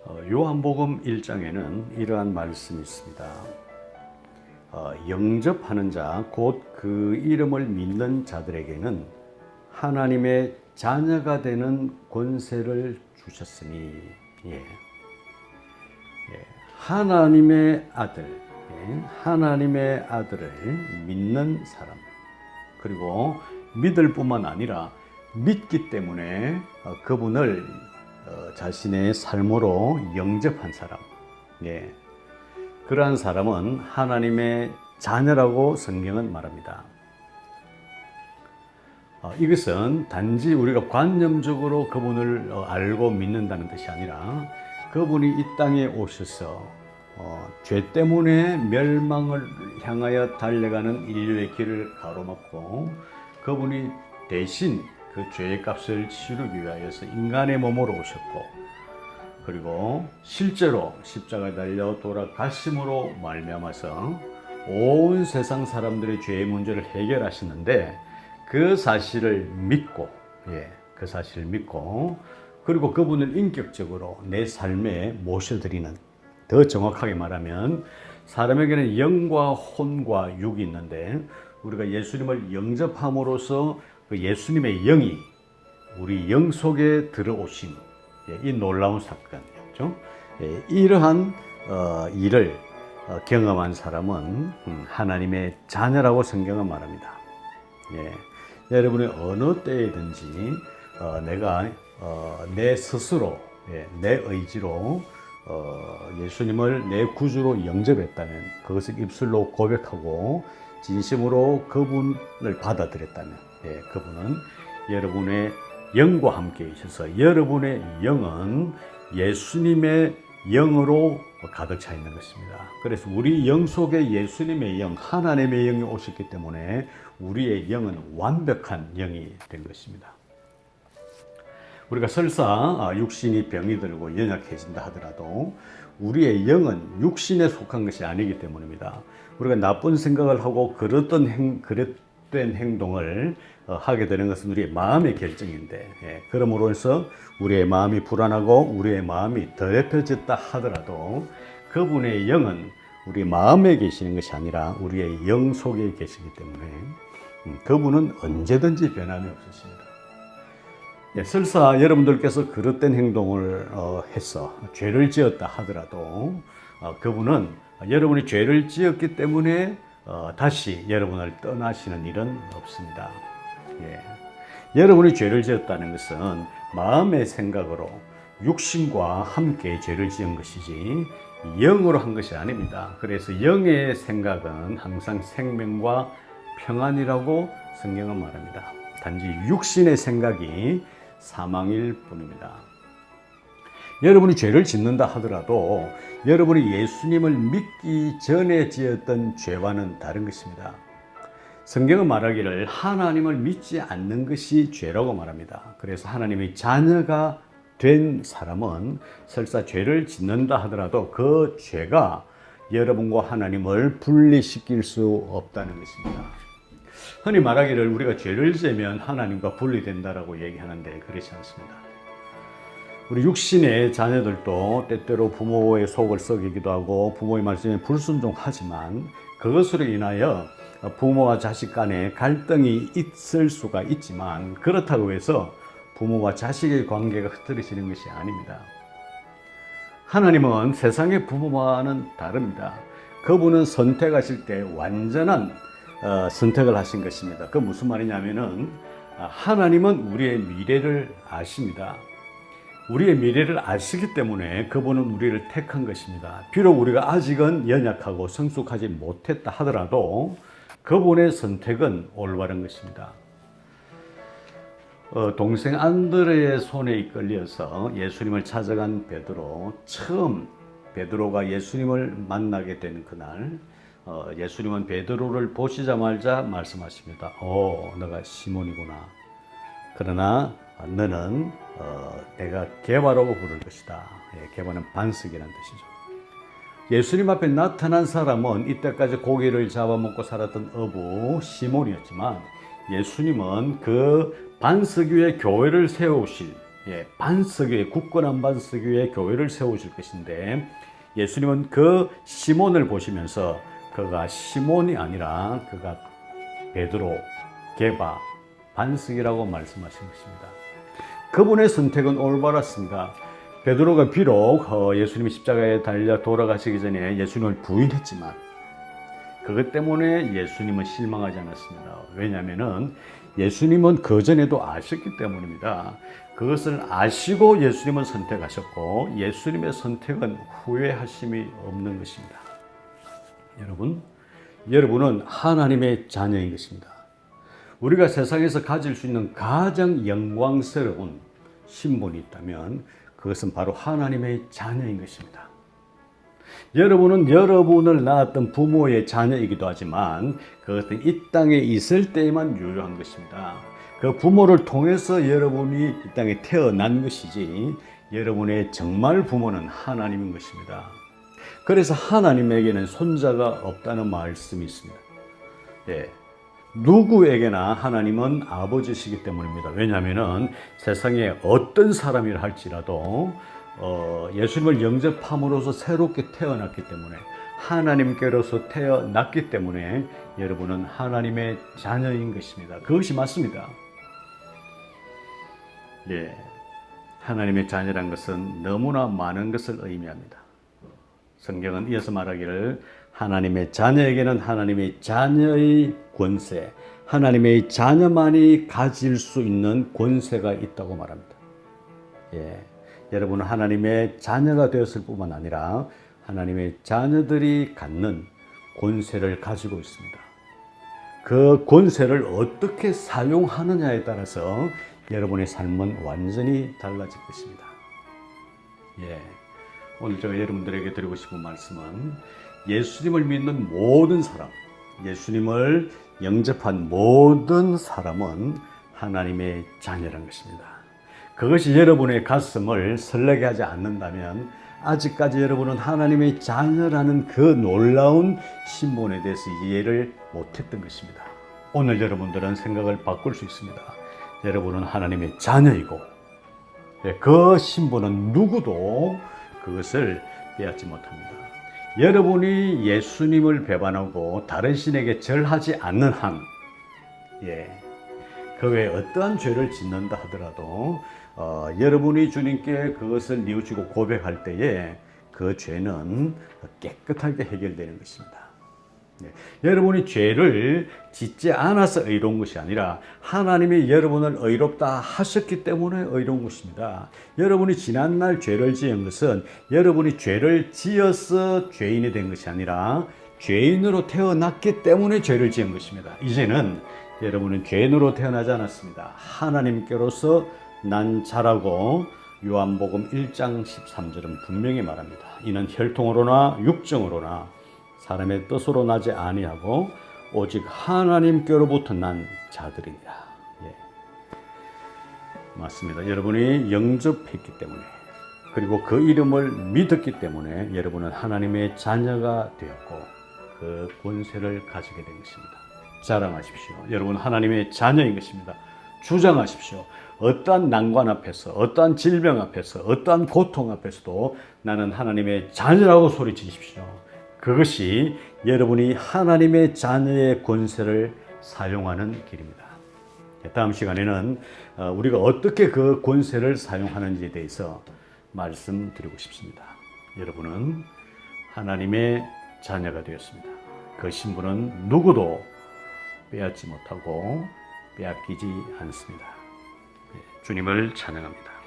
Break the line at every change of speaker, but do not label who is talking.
요한복음 1장에는 이러한 말씀이 있습니다. 영접하는 자, 곧 그 이름을 믿는 자들에게는 하나님의 자녀가 되는 권세를 주셨으니, 하나님의 아들, 하나님의 아들을 믿는 사람, 그리고 믿을 뿐만 아니라 믿기 때문에 그분을 자신의 삶으로 영접한 사람, 그러한 사람은 하나님의 자녀라고 성경은 말합니다. 이것은 단지 우리가 관념적으로 그분을 알고 믿는다는 뜻이 아니라 그분이 이 땅에 오셔서 죄 때문에 멸망을 향하여 달려가는 인류의 길을 가로막고 그분이 대신 그 죄의 값을 치르기 위하여서 인간의 몸으로 오셨고, 그리고 실제로 십자가에 달려 돌아가심으로 말미암아서 온 세상 사람들의 죄의 문제를 해결하시는데, 그 사실을 믿고, 그 사실을 믿고, 그리고 그분을 인격적으로 내 삶에 모셔드리는, 더 정확하게 말하면 사람에게는 영과 혼과 육이 있는데, 우리가 예수님을 영접함으로써 그 예수님의 영이 우리 영 속에 들어오심, 이 놀라운 사건이었죠. 이러한 일을 경험한 사람은 하나님의 자녀라고 성경은 말합니다. 여러분이 어느 때이든지 내가 내 스스로, 내 의지로 예수님을 내 구주로 영접했다면, 그것을 입술로 고백하고 진심으로 그분을 받아들였다면, 그분은 여러분의 영과 함께 있어서 여러분의 영은 예수님의 영으로 가득 차 있는 것입니다. 그래서 우리 영 속에 예수님의 영, 하나님의 영이 오셨기 때문에 우리의 영은 완벽한 영이 된 것입니다. 우리가 설사 육신이 병이 들고 연약해진다 하더라도 우리의 영은 육신에 속한 것이 아니기 때문입니다. 우리가 나쁜 생각을 하고 그릇된 행동을 하게 되는 것은 우리의 마음의 결정인데, 그러므로 해서 우리의 마음이 불안하고 우리의 마음이 더럽혀졌다 하더라도 그분의 영은 우리 마음에 계시는 것이 아니라 우리의 영 속에 계시기 때문에 그분은 언제든지 변함이 없으십니다. 설사 여러분들께서 그릇된 행동을 해서 죄를 지었다 하더라도 그분은 여러분이 죄를 지었기 때문에 다시 여러분을 떠나시는 일은 없습니다. 여러분이 죄를 지었다는 것은 마음의 생각으로 육신과 함께 죄를 지은 것이지 영으로 한 것이 아닙니다. 그래서 영의 생각은 항상 생명과 평안이라고 성경은 말합니다. 단지 육신의 생각이 사망일 뿐입니다. 여러분이 죄를 짓는다 하더라도 여러분이 예수님을 믿기 전에 지었던 죄와는 다른 것입니다. 성경은 말하기를 하나님을 믿지 않는 것이 죄라고 말합니다. 그래서 하나님의 자녀가 된 사람은 설사 죄를 짓는다 하더라도 그 죄가 여러분과 하나님을 분리시킬 수 없다는 것입니다. 흔히 말하기를 우리가 죄를 지으면 하나님과 분리된다라고 얘기하는데 그렇지 않습니다. 우리 육신의 자녀들도 때때로 부모의 속을 썩이기도 하고 부모의 말씀에 불순종하지만 그것으로 인하여 부모와 자식 간에 갈등이 있을 수가 있지만, 그렇다고 해서 부모와 자식의 관계가 흐트러지는 것이 아닙니다. 하나님은 세상의 부모와는 다릅니다. 그분은 선택하실 때 완전한 선택을 하신 것입니다. 그건 무슨 말이냐면은 하나님은 우리의 미래를 아십니다. 우리의 미래를 아시기 때문에 그분은 우리를 택한 것입니다. 비록 우리가 아직은 연약하고 성숙하지 못했다 하더라도 그분의 선택은 올바른 것입니다. 동생 안드레의 손에 이끌려서 예수님을 찾아간 베드로, 처음 베드로가 예수님을 만나게 된 그날 예수님은 베드로를 보시자마자 말씀하십니다. 너가 시몬이구나. 그러나 너는 내가 게바라고 부를 것이다. 게바는 반석이라는 뜻이죠. 예수님 앞에 나타난 사람은 이때까지 고기를 잡아먹고 살았던 어부 시몬이었지만 예수님은 그 반석 위에 교회를 세우실 반석 위에, 굳건한 반석 위에 교회를 세우실 것인데, 예수님은 그 시몬을 보시면서 그가 시몬이 아니라 그가 베드로, 게바, 반석이라고 말씀하신 것입니다. 그분의 선택은 올바랐습니다. 베드로가 비록 예수님이 십자가에 달려 돌아가시기 전에 예수님을 부인했지만 그것 때문에 예수님은 실망하지 않았습니다. 왜냐하면 예수님은 그전에도 아셨기 때문입니다. 그것을 아시고 예수님은 선택하셨고 예수님의 선택은 후회하심이 없는 것입니다. 여러분은 하나님의 자녀인 것입니다. 우리가 세상에서 가질 수 있는 가장 영광스러운 신분이 있다면 그것은 바로 하나님의 자녀인 것입니다. 여러분은 여러분을 낳았던 부모의 자녀이기도 하지만 그것은 이 땅에 있을 때에만 유효한 것입니다. 그 부모를 통해서 여러분이 이 땅에 태어난 것이지 여러분의 정말 부모는 하나님인 것입니다. 그래서 하나님에게는 손자가 없다는 말씀이 있습니다. 누구에게나 하나님은 아버지시기 때문입니다. 왜냐하면 세상에 어떤 사람이라 할지라도 예수님을 영접함으로써 새롭게 태어났기 때문에 하나님께로서 태어났기 때문에 여러분은 하나님의 자녀인 것입니다. 그것이 맞습니다. 하나님의 자녀란 것은 너무나 많은 것을 의미합니다. 성경은 이어서 말하기를 하나님의 자녀에게는 하나님의 자녀의 권세, 하나님의 자녀만이 가질 수 있는 권세가 있다고 말합니다. 여러분은 하나님의 자녀가 되었을 뿐만 아니라 하나님의 자녀들이 갖는 권세를 가지고 있습니다. 그 권세를 어떻게 사용하느냐에 따라서 여러분의 삶은 완전히 달라질 것입니다. 오늘 제가 여러분들에게 드리고 싶은 말씀은 예수님을 믿는 모든 사람, 예수님을 영접한 모든 사람은 하나님의 자녀란 것입니다. 그것이 여러분의 가슴을 설레게 하지 않는다면 아직까지 여러분은 하나님의 자녀라는 그 놀라운 신분에 대해서 이해를 못했던 것입니다. 오늘 여러분들은 생각을 바꿀 수 있습니다. 여러분은 하나님의 자녀이고 그 신분은 누구도 그것을 빼앗지 못합니다. 여러분이 예수님을 배반하고 다른 신에게 절하지 않는 한, 그 외에 어떠한 죄를 짓는다 하더라도 여러분이 주님께 그것을 뉘우치고 고백할 때에 그 죄는 깨끗하게 해결되는 것입니다. 여러분이 죄를 짓지 않아서 의로운 것이 아니라 하나님이 여러분을 의롭다 하셨기 때문에 의로운 것입니다. 여러분이 지난날 죄를 지은 것은 여러분이 죄를 지어서 죄인이 된 것이 아니라 죄인으로 태어났기 때문에 죄를 지은 것입니다. 이제는 여러분은 죄인으로 태어나지 않았습니다. 하나님께로서 난 자라고 요한복음 1장 13절은 분명히 말합니다. 이는 혈통으로나 육정으로나 사람의 뜻으로 나지 아니하고 오직 하나님께로부터 난 자들이니라. 맞습니다. 여러분이 영접했기 때문에 그리고 그 이름을 믿었기 때문에 여러분은 하나님의 자녀가 되었고 그 권세를 가지게 된 것입니다. 자랑하십시오. 여러분 하나님의 자녀인 것입니다. 주장하십시오. 어떠한 난관 앞에서, 어떠한 질병 앞에서, 어떠한 고통 앞에서도 나는 하나님의 자녀라고 소리치십시오. 그것이 여러분이 하나님의 자녀의 권세를 사용하는 길입니다. 다음 시간에는 우리가 어떻게 그 권세를 사용하는지에 대해서 말씀드리고 싶습니다. 여러분은 하나님의 자녀가 되었습니다. 그 신분은 누구도 빼앗지 못하고 빼앗기지 않습니다. 주님을 찬양합니다.